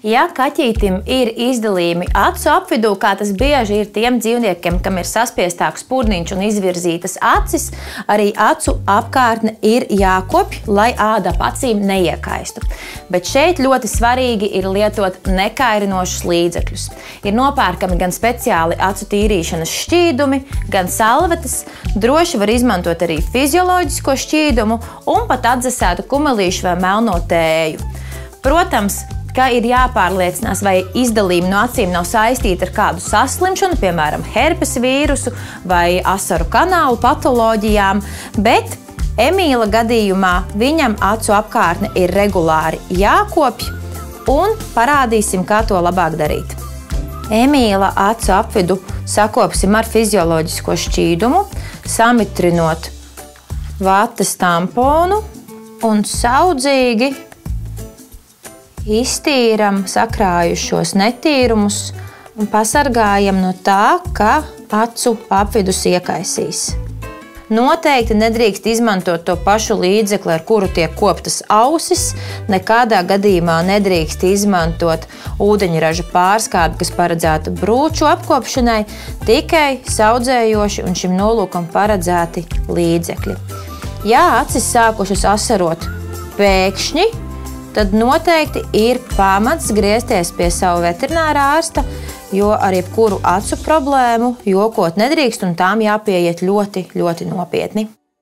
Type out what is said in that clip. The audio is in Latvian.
Ja kaķītim ir izdalījumi acu apvidū, kā tas bieži ir tiem dzīvniekiem, kam ir saspiestāks spurniņš un izvirzītas acis, arī acu apkārtne ir jākopj, lai āda ap acīm neiekaistu. Bet šeit ļoti svarīgi ir lietot nekairinošus līdzekļus. Ir nopērkami gan speciāli acu tīrīšanas šķīdumi, gan salvetes, droši var izmantot arī fizioloģisko šķīdumu un pat atdzesētu kumelīšu vai melno tēju. Protams, ka ir jāpārliecinās, vai izdalījumi no acīm nav saistīti ar kādu saslimšanu, piemēram, herpes vīrusu vai asaru kanālu patoloģijām, bet Emīla gadījumā viņam acu apkārtne ir regulāri jākopj un parādīsim, kā to labāk darīt. Emīla acu apvidu sakopsim ar fizioloģisko šķīdumu, samitrinot vates tamponu un saudzīgi iztīram sakrājušos netīrumus un pasargājam no tā, ka acu apvidus iekaisīs. Noteikti nedrīkst izmantot to pašu līdzekli, ar kuru tiek koptas ausis. Nekādā gadījumā nedrīkst izmantot ūdeņraža pārskābi, kas paredzēta brūču apkopšanai, tikai saudzējoši un šim nolūkam paredzēti līdzekļi. Ja acis sākušas asarot pēkšņi, tad noteikti ir pamats griezties pie sava veterinārā ārsta, jo ar jebkuru acu problēmu jokot nedrīkst un tām jāpieiet ļoti, ļoti nopietni.